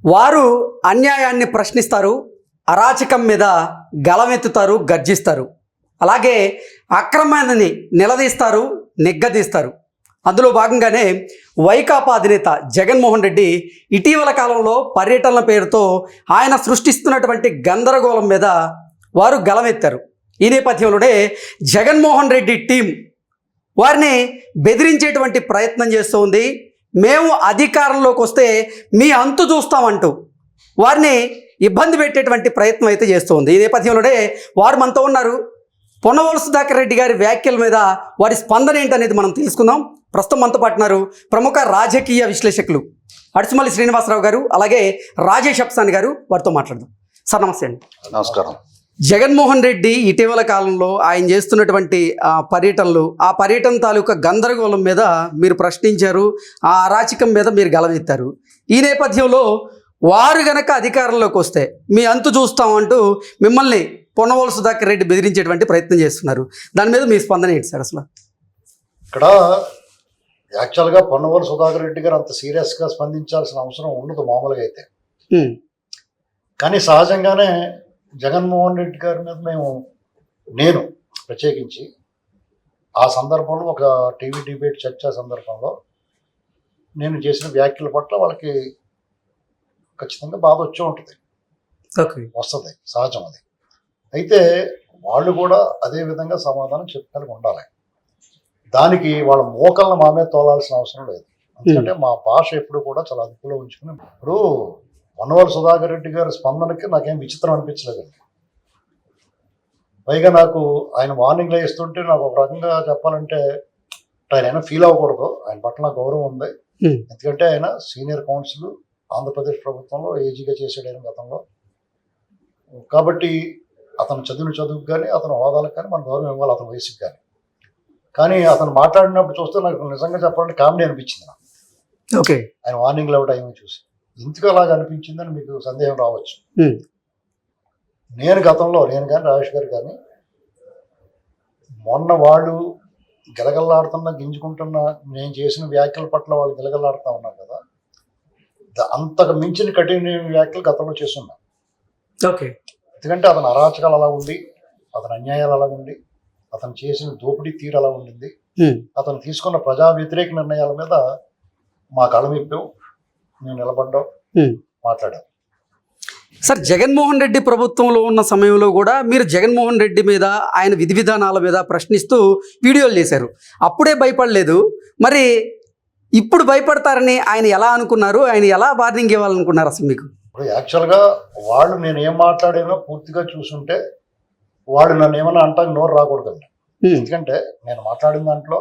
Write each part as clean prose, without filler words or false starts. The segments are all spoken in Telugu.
వారు అన్యాయాన్ని ప్రశ్నిస్తారు, అరాచకం మీద గళమెత్తుతారు, గర్జిస్తారు. అలాగే అక్రమాన్ని నిలదీస్తారు, నిగ్గదీస్తారు. అందులో భాగంగానే వైకాపా అధినేత జగన్మోహన్ రెడ్డి ఇటీవల కాలంలో పర్యటనల పేరుతో ఆయన సృష్టిస్తున్నటువంటి గందరగోళం మీద వారు గళమెత్తారు. ఈ నేపథ్యంలోనే జగన్మోహన్ రెడ్డి టీం వారిని బెదిరించేటువంటి ప్రయత్నం చేస్తూ ఉంది. మేము అధికారంలోకి వస్తే మీ అంతు చూస్తామంటూ వారిని ఇబ్బంది పెట్టేటువంటి ప్రయత్నం అయితే చేస్తూ ఉంది. ఈ నేపథ్యంలోనే వారు మనతో ఉన్నారు. పొన్నవోలు సుధాకర్ రెడ్డి గారి వ్యాఖ్యల మీద వారి స్పందన ఏంటనేది మనం తెలుసుకుందాం. ప్రస్తుతం మనతో పాటున్నారు ప్రముఖ రాజకీయ విశ్లేషకులు అడుసుమల్లి శ్రీనివాసరావు గారు, అలాగే రాజేష్ అప్సాని గారు. వారితో మాట్లాడదాం. సార్ నమస్తే అండి. నమస్కారం. జగన్మోహన్ రెడ్డి ఇటీవల కాలంలో ఆయన చేస్తున్నటువంటి పర్యటనలు, ఆ పర్యటన తాలూకా గందరగోళం మీద మీరు ప్రశ్నించారు, ఆ అరాచకం మీద మీరు గలమెత్తారు. ఈ నేపథ్యంలో వారు గనక అధికారంలోకి వస్తే మీ అంతు చూస్తామంటూ మిమ్మల్ని పొన్నవోలు సుధాకర్ రెడ్డి బెదిరించేటువంటి ప్రయత్నం చేస్తున్నారు. దాని మీద మీ స్పందన ఏంటి సార్? అసలు ఇక్కడ యాక్చువల్గా పొన్నవోలు సుధాకర్ రెడ్డి గారు అంత సీరియస్గా స్పందించాల్సిన అవసరం ఉండదు మామూలుగా అయితే. కానీ సహజంగానే జగన్మోహన్ రెడ్డి గారి మీద నేను ప్రత్యేకించి ఆ సందర్భంలో ఒక టీవీ డిబేట్ చర్చా సందర్భంలో నేను చేసిన వ్యాఖ్యల పట్ల వాళ్ళకి ఖచ్చితంగా బాధ వచ్చే ఉంటుంది, వస్తుంది, సహజం అది. అయితే వాళ్ళు కూడా అదే విధంగా సమాధానం చెప్పగలిగి ఉండాలి. దానికి వాళ్ళ మోకలను మా మీద తోలాల్సిన అవసరం లేదు. ఎందుకంటే మా భాష ఎప్పుడు కూడా చాలా అదుపులో ఉంచుకుని. ఇప్పుడు పొన్నవోలు సుధాకర్ రెడ్డి గారి స్పందనకి నాకేం విచిత్రం అనిపించలేదండి. పైగా నాకు ఆయన వార్నింగ్లో ఇస్తుంటే నాకు ఒక రకంగా చెప్పాలంటే ఆయన ఫీల్ అవ్వకూడదు, ఆయన పట్ల నాకు గౌరవం ఉంది. ఎందుకంటే ఆయన సీనియర్ కౌన్సిల్ ఆంధ్రప్రదేశ్ ప్రభుత్వంలో ఏజీగా చేసాడు ఆయన గతంలో. కాబట్టి అతను చదివిన చదువుకు కానీ అతని హోదాలకు కానీ మన గౌరవం ఇవ్వాలి, అతని వయసుకి కానీ. కానీ అతను మాట్లాడినప్పుడు చూస్తే నాకు నిజంగా చెప్పాలంటే కామెడీ అనిపించింది నాకు. ఓకే, ఆయన వార్నింగ్లో టైం చూసి ఎందుకు అలాగ అనిపించిందని మీకు సందేహం రావచ్చు. నేను గతంలో కానీ రాజేష్ గారు కానీ మొన్న వాళ్ళు గిలగల్లాడుతున్నా గింజుకుంటున్న నేను చేసిన వ్యాఖ్యల పట్ల వాళ్ళు గిలగల్లాడుతూ ఉన్నారు కదా, అంతకు మించిన కఠిన వ్యాఖ్యలు గతంలో చేస్తున్నాను. ఓకే, ఎందుకంటే అతని అరాచకాలు అలా ఉండి, అతని అన్యాయాలు అలా ఉండి, అతను చేసిన దోపిడీ తీరు అలా ఉండింది. అతను తీసుకున్న ప్రజా వ్యతిరేక నిర్ణయాల మీద మా కళమిప్పావు, మేము నిలబడ్డాం, మాట్లాడాం. సార్, జగన్మోహన్ రెడ్డి ప్రభుత్వంలో ఉన్న సమయంలో కూడా మీరు జగన్మోహన్ రెడ్డి మీద, ఆయన విధి విధానాల మీద ప్రశ్నిస్తూ వీడియోలు చేశారు. అప్పుడే భయపడలేదు, మరి ఇప్పుడు భయపడతారని ఆయన ఎలా అనుకున్నారు? ఆయన ఎలా వార్నింగ్ ఇవ్వాలనుకున్నారు అసలు మీకు? ఇప్పుడు యాక్చువల్గా వాళ్ళు నేను ఏం మాట్లాడానో పూర్తిగా చూసుంటే వాళ్ళు నన్ను ఏమన్నా అంటానికి నోరు రాకూడదండి. ఎందుకంటే నేను మాట్లాడిన దాంట్లో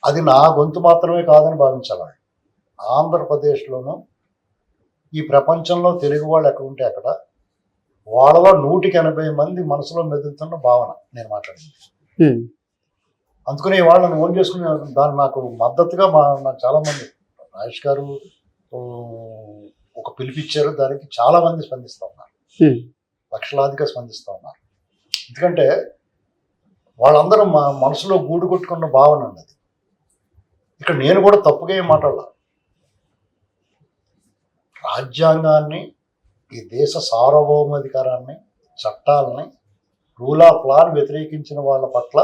అది నా గొంతు మాత్రమే కాదని భావించాలి. ఆంధ్రప్రదేశ్లోనూ ఈ ప్రపంచంలో తెలుగు వాళ్ళు ఎక్కడ ఉంటే అక్కడ వాళ్ళలో 180 మంది మనసులో మెదులుతున్న భావన నేను మాట్లాడింది. అందుకని వాళ్ళని ఓన్ చేసుకుని దాన్ని నాకు మద్దతుగా నాకు చాలామంది రాజేష్ గారు ఒక పిలిపిచ్చారు, దానికి చాలామంది స్పందిస్తూ ఉన్నారు, లక్షలాదిగా స్పందిస్తూ ఉన్నారు. ఎందుకంటే వాళ్ళందరూ మా మనసులో గూడు కొట్టుకున్న భావన ఉన్నది. ఇక్కడ నేను కూడా తప్పుగా ఏం మాట్లాడాల. రాజ్యాంగాన్ని, ఈ దేశ సార్వభౌమాధికారాన్ని, చట్టాలని, రూల్ ఆఫ్ లాని వ్యతిరేకించిన వాళ్ళ పట్ల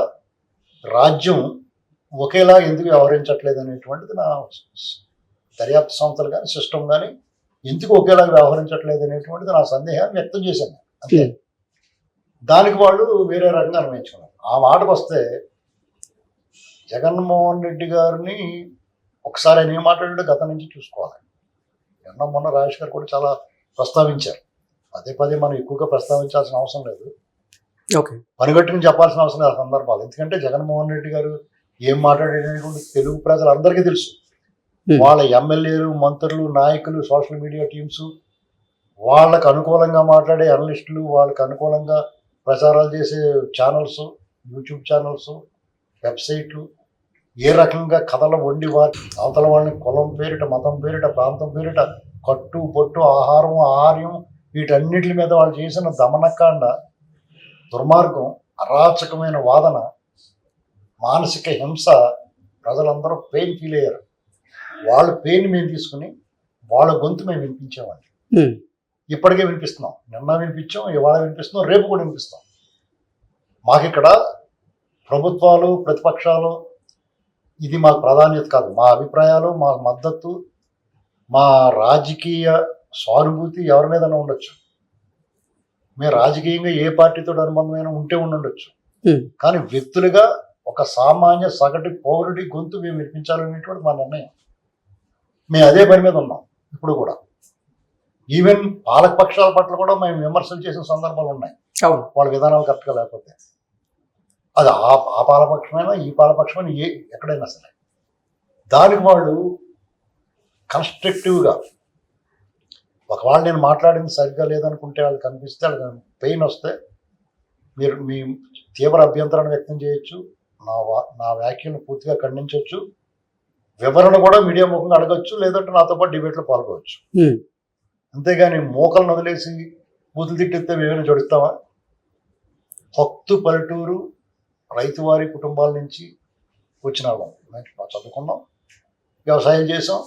రాజ్యం ఒకేలా ఎందుకు వ్యవహరించట్లేదు అనేటువంటిది నా దర్యాప్తు సంస్థలు కానీ సిస్టమ్ కానీ ఎందుకు ఒకేలా వ్యవహరించట్లేదు అనేటువంటిది నా సందేహాన్ని వ్యక్తం చేశాను. అంతే. దానికి వాళ్ళు వేరే రకంగా అన్వయించుకున్నారు. ఆ మాటకు వస్తే జగన్మోహన్ రెడ్డి గారిని ఒకసారి ఆయన ఏం మాట్లాడాడో గతం నుంచి చూసుకోవాలి. మొన్న రాజేష్ గారు కూడా చాలా ప్రస్తావించారు. పదే మనం ఎక్కువగా ప్రస్తావించాల్సిన అవసరం లేదు, పనిగట్టుకుని చెప్పాల్సిన అవసరం లేదు ఆ సందర్భాలు. ఎందుకంటే జగన్మోహన్ రెడ్డి గారు ఏం మాట్లాడేటువంటి తెలుగు ప్రజలందరికీ తెలుసు. వాళ్ళ ఎమ్మెల్యేలు, మంత్రులు, నాయకులు, సోషల్ మీడియా టీమ్స్, వాళ్ళకు అనుకూలంగా మాట్లాడే అనలిస్టులు, వాళ్ళకు అనుకూలంగా ప్రచారాలు చేసే ఛానల్స్, యూట్యూబ్ ఛానల్స్, వెబ్సైట్లు ఏ రకంగా కథలు వండి అవతల వాళ్ళని కులం పేరిట, మతం పేరిట, ప్రాంతం పేరిట, కట్టు పొట్టు, ఆహారం, ఆహార్యం, వీటన్నిటి మీద వాళ్ళు చేసిన దమనకాండ, దుర్మార్గం, అరాచకమైన వాదన, మానసిక హింస, ప్రజలందరూ పెయిన్ ఫీల్ అయ్యారు. వాళ్ళ పెయిన్ మేము తీసుకుని వాళ్ళ గొంతు మేము వినిపించామండి. ఉమ్, ఇప్పటికే వినిపిస్తున్నాం, నిన్న వినిపించాం, ఇవాళ వినిపిస్తున్నాం, రేపు కూడా వినిపిస్తాం. మాకు ఇక్కడ ప్రభుత్వాలు ప్రతిపక్షాలు ఇది మాకు ప్రాధాన్యత కాదు. మా అభిప్రాయాలు, మా మద్దతు, మా రాజకీయ సానుభూతి ఎవరి మీదైనా ఉండొచ్చు. మేము రాజకీయంగా ఏ పార్టీతో అనుబంధమైనా ఉంటే ఉండొచ్చు, ఉమ్, కానీ వ్యక్తులుగా ఒక సామాన్య సగటు పౌరుడి గొంతు మేము వినిపించాలనేటువంటి మా నిర్ణయం. మేము అదే పని మీద ఉన్నాం ఇప్పుడు కూడా. ఈవెన్ పాలకపక్షాల పట్ల కూడా మేము విమర్శలు చేసిన సందర్భాలు ఉన్నాయి, అవును. వాళ్ళ విధానాలు కరెక్ట్గా లేకపోతే. అది ఆ పాలపక్షమైనా ఈ పాలపక్షమైనా ఎక్కడైనా సరే దానికి వాళ్ళు కన్స్ట్రక్టివ్గా, ఒకవేళ నేను మాట్లాడింది సరిగ్గా లేదనుకుంటే వాళ్ళకి కనిపిస్తే, వాళ్ళకి పెయిన్ వస్తే మీరు మీ తీవ్ర అభ్యంతరాన్ని వ్యక్తం చేయొచ్చు, నా వ్యాఖ్యలను పూర్తిగా ఖండించవచ్చు, వివరణ కూడా మీడియా ముఖంగా అడగచ్చు, లేదంటే నాతో పాటు డిబేట్లో పాల్గొవచ్చు. ఉమ్, అంతేగాని మోకలను వదిలేసి బూతులు తిట్టిస్తే మేమైనా జడుస్తామా? హక్తు పల్లెటూరు రైతువారి కుటుంబాల నుంచి వచ్చిన వాళ్ళం. మేము చదువుకున్నాం, వ్యవసాయం చేసాం,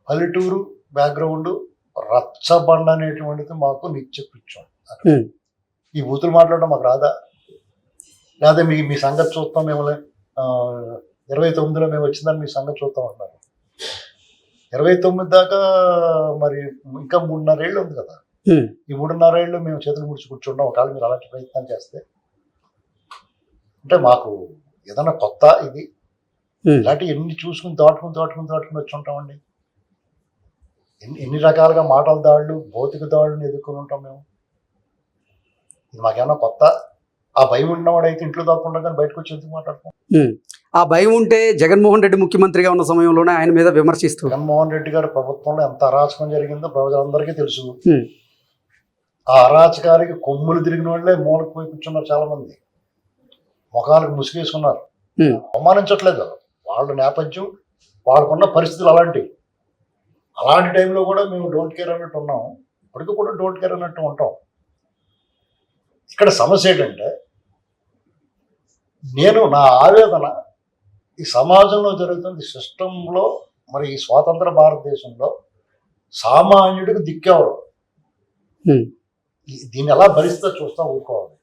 పల్లెటూరు బ్యాక్గ్రౌండ్, రచ్చబండ అనేటువంటిది మాకు నిత్య కూర్చోం. ఉమ్, ఈ బూతులు మాట్లాడడం మాకు రాదా? లేదా మీ సంగతి చూస్తాం, మేము 29లో మేము వచ్చిందని మీ సంగతి చూస్తాం అంటున్నారు. 29 దాకా మరి ఇంకా 3.5 ఏళ్ళు ఉంది కదా. ఉమ్, ఈ 3.5 ఏళ్ళు మేము చేతులు ముడిచి కూర్చుంటాం. ఒకవేళ మీరు అలాంటి ప్రయత్నం చేస్తే, అంటే మాకు ఏదన్నా కొత్త ఇది ఉమ్, ఇలాంటి ఎన్ని చూసుకుని దాటుకుని వచ్చి ఉంటామండి. ఎన్ని రకాలుగా మాటల దాడులు, భౌతిక దాడులను ఎదుర్కొని ఉంటాం మేము. ఇది మాకేమన్నా కొత్త? ఆ భయం ఉన్నవాడైతే ఇంట్లో దాక్కుండా కానీ బయటకు వచ్చి ఎందుకు మాట్లాడతాం? ఉమ్. ఆ భయం ఉంటే జగన్మోహన్ రెడ్డి ముఖ్యమంత్రిగా ఉన్న సమయంలోనే ఆయన మీద విమర్శిస్తూ జగన్మోహన్ రెడ్డి గారి ప్రభుత్వంలో ఎంత అరాచకం జరిగిందో ప్రజలందరికీ తెలుసు. ఉమ్, ఆ అరాచకానికి కొమ్ములు తిరిగిన వాళ్ళే మూలకు పోయి కూర్చున్నారు చాలా మంది, ముఖాలకు ముసుగేసుకున్నారు. ఉమ్, అవమానించట్లేదు, వాళ్ళ నేపథ్యం, వాళ్ళకున్న పరిస్థితులు అలాంటి టైంలో కూడా మేము డోంట్ కేర్ అన్నట్టు ఉన్నాం. ఇప్పటికీ కూడా డోంట్ కేర్ అన్నట్టు ఉంటాం. ఇక్కడ సమస్య ఏంటంటే, నేను నా ఆవేదన ఈ సమాజంలో జరుగుతుంది సిస్టంలో, మరి ఈ స్వాతంత్ర భారతదేశంలో సామాన్యుడికి దిక్కేవరు, ఉమ్, దీన్ని ఎలా భరిస్తా చూస్తా ఊరుకోవాలి.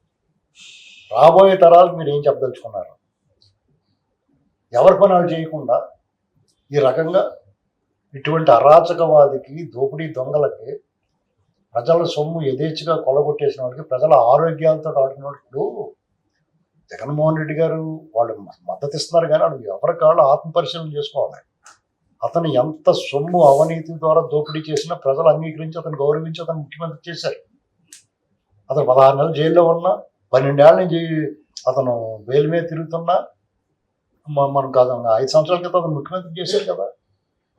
రాబోయే తరాలు మీరు ఏం చెప్పదలుచుకున్నారు? ఎవరి పని వాళ్ళు చేయకుండా ఈ రకంగా ఇటువంటి అరాచకవాదికి, దోపిడీ దొంగలకి, ప్రజల సొమ్ము యథేచ్ఛగా కొలగొట్టేసిన వాళ్ళకి, ప్రజల ఆరోగ్యాలతో ఆడుకున్నప్పుడు జగన్మోహన్ రెడ్డి గారు వాళ్ళు మద్దతు ఇస్తున్నారు, కానీ వాళ్ళు ఎవరికి వాళ్ళు ఆత్మపరిశీలన చేసుకోవాలి. అతను ఎంత సొమ్ము అవినీతి ద్వారా దోపిడీ చేసినా ప్రజలు అంగీకరించి అతను గౌరవించి అతను ముఖ్యమంత్రి చేశారు. అతను 16 నెలలు జైల్లో ఉన్నా, 12 ఏళ్ళ నుంచి అతను బెయిల్ మీద తిరుగుతున్నా, మనం కాదు 5 సంవత్సరాల క్రితం అతను ముఖ్యమంత్రి చేశారు కదా.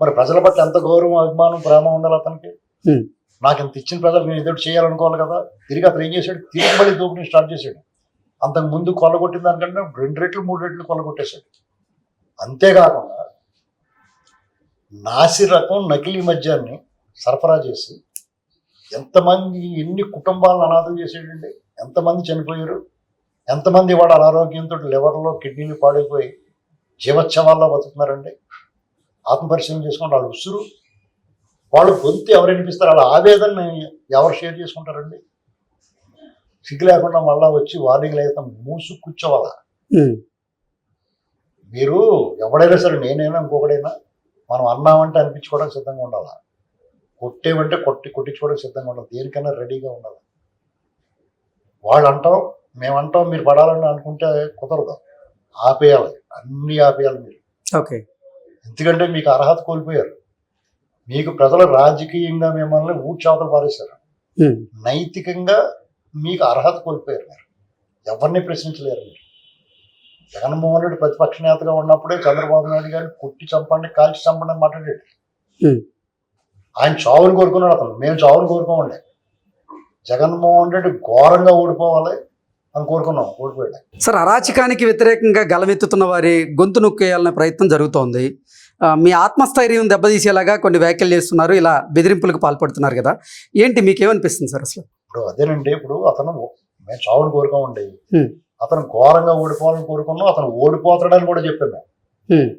మరి ప్రజల పట్ల ఎంత గౌరవం, అభిమానం, ప్రేమ ఉండాలి అతనికి. నాకు ఇంత ఇచ్చిన ప్రజలు నేను ఎదురు చేయాలనుకోవాలి కదా. తిరిగి అతను ఏం చేశాడు? తిరిగి మళ్ళీ దోపిడీ స్టార్ట్ చేశాడు. అంతకు ముందు కొల్లగొట్టిన దానికంటే 2 రెట్లు 3 రెట్లు కొల్లగొట్టేశాడు. అంతేకాకుండా నాసి రకం నకిలీ మద్యాన్ని సరఫరా చేసి ఎంతమంది, ఎన్ని కుటుంబాలను అనాథం చేసాడండి. ఎంతమంది చనిపోయారు, ఎంతమంది వాళ్ళ అనారోగ్యంతో లివర్లో కిడ్నీలు పాడైపోయి జీవోత్సవాల్లో బతుకుతున్నారండి. ఆత్మపరిశీలన చేసుకుని వాళ్ళ ఉసురు, వాళ్ళు గొంతు ఎవరు వినిపిస్తారు, వాళ్ళ ఆవేదనని ఎవరు షేర్ చేసుకుంటారండి? సిగ్గు లేకుండా మళ్ళా వచ్చి వార్నింగ్లు అయితే మూసు కూర్చోవాలా. మీరు ఎవడైనా సరే, నేనైనా ఇంకొకడైనా, మనం అన్నామంటే అనిపించుకోవడానికి సిద్ధంగా ఉండాలా, కొట్టేవంటే కొట్టించుకోవడానికి సిద్ధంగా ఉండాలి, దేనికైనా రెడీగా ఉండాలి. వాళ్ళు అంటాం, మేమంటాం, మీరు పడాలని అనుకుంటే కుదరదు, ఆపేయాలి, అన్నీ ఆపేయాలి మీరు. ఓకే. ఎందుకంటే మీకు అర్హత కోల్పోయారు. మీకు ప్రజలు రాజకీయంగా మిమ్మల్ని ఊడ్చావతలు పారేశారు, నైతికంగా మీకు అర్హత కోల్పోయారు. మీరు ఎవరిని ప్రశ్నించలేరు. మీరు జగన్మోహన్ రెడ్డి ప్రతిపక్ష నేతగా ఉన్నప్పుడే చంద్రబాబు నాయుడు గారిని కొట్టి చంపండి, కాల్చి చంపండి అని మాట్లాడాడు. ఆయన చావుని కోరుకున్నాడు. అతను మేము చావుని కోరుకోమండి, జగన్మోహన్ రెడ్డి ఘోరంగా ఓడిపోవాలి అని కోరుకున్నాం, ఓడిపోయాడు. సార్, అరాచకానికి వ్యతిరేకంగా గలమెత్తుతున్న వారి గొంతు నొక్కేయాలనే ప్రయత్నం జరుగుతోంది. మీ ఆత్మస్థైర్యం దెబ్బతీసేలాగా కొన్ని వ్యాఖ్యలు చేస్తున్నారు, ఇలా బెదిరింపులకు పాల్పడుతున్నారు కదా, ఏంటి మీకేమనిపిస్తుంది సార్ అసలు? ఇప్పుడు అదేనండి, ఇప్పుడు అతను మేము చావుని కోరుకోమండి, అతను ఘోరంగా ఓడిపోవాలని కోరుకున్నాం. అతను ఓడిపోతాడని కూడా చెప్పాము మేము.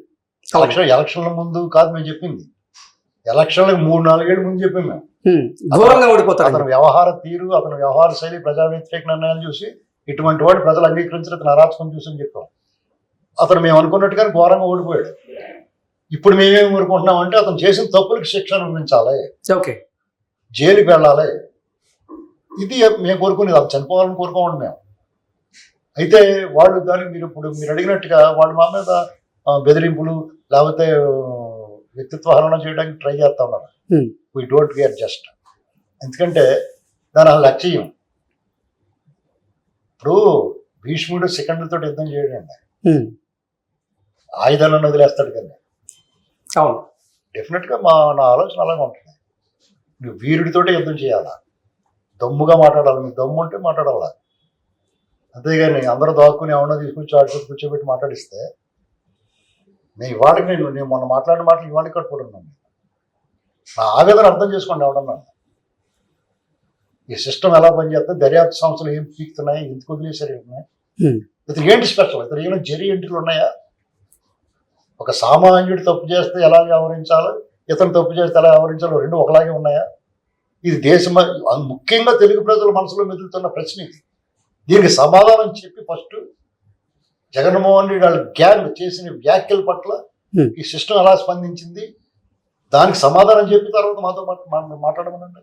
ఎలక్షన్ల ముందు కాదు మేము చెప్పింది, ఎలక్షన్లకు 3-4 ఏళ్ళు ముందు చెప్పాం మేము. దూరంగా ఓడిపోతారు. అతని వ్యవహార తీరు, అతని వ్యవహార శైలి, ప్రజా వ్యతిరేక నిర్ణయాలు చూసి ఇటువంటి వాడు ప్రజలు అంగీకరించిన అతను అరాచకం చూసి అని చెప్పాం. అతను మేము అనుకున్నట్టుగానే ఘోరంగా ఓడిపోయాడు. ఇప్పుడు మేమేం కోరుకుంటున్నాం అంటే అతను చేసిన తప్పులకు శిక్ష అనుభవించాలి, ఓకే, జైలుకి వెళ్ళాలి. ఇది మేము కోరుకునేది. అతను చనిపోవాలని కోరుకోండి మేము. అయితే వాళ్ళు దానికి మీరు అడిగినట్టుగా వాళ్ళు మా మీద బెదిరింపులు లేకపోతే వ్యక్తిత్వ హననం చేయడానికి ట్రై చేస్తా ఉన్నారు. We don't care just. ఎందుకంటే దాని అసలు లక్ష్యం ఇప్పుడు భీష్ముడు సెకండ్లతో యుద్ధం చేయడండి, ఆయుధాలను వదిలేస్తాడు కదా. అవును, డెఫినెట్గా నా ఆలోచన అలాగే ఉంటుంది. నువ్వు వీరుడితోటే యుద్ధం చేయాలా, దమ్ముగా మాట్లాడాలి. మీకు దమ్ము ఉంటే మాట్లాడాలా, అంతేగాని అందరూ దాక్కుని ఏమన్నా తీసుకొచ్చి ఆడుకొని కూర్చోబెట్టి మాట్లాడిస్తే నేను ఇవాడికి నేను మొన్న మాట్లాడిన మాటలు ఇవాడికి కట్టుకుంటున్నాను. నా ఆవేదన అర్థం చేసుకోండి ఎవడన్నా. ఈ సిస్టమ్ ఎలా పనిచేస్తే దర్యాప్తు సంస్థలు ఏం పీకుతున్నాయి, ఎందుకు వదిలేశారు, ఇతను ఏంటి స్పెషల్, ఇతను ఏమైనా జరి ఎంట్రీలు ఉన్నాయా? ఒక సామాన్యుడు తప్పు చేస్తే ఎలా వ్యవహరించాలో, ఇతను తప్పు చేస్తే ఎలా వ్యవహరించాలో రెండు ఒకలాగే ఉన్నాయా? ఇది దేశం ముఖ్యంగా తెలుగు ప్రజల మనసులో మెదులుతున్న ప్రశ్న ఇది. దీనికి సమాధానం చెప్పి ఫస్ట్ జగన్మోహన్ రెడ్డి వాళ్ళ గ్యాంగ్ చేసిన వ్యాఖ్యల పట్ల ఈ సిస్టమ్ ఎలా స్పందించింది దానికి సమాధానం చెప్పిన తర్వాత మాతో మాట్లాడమనండి.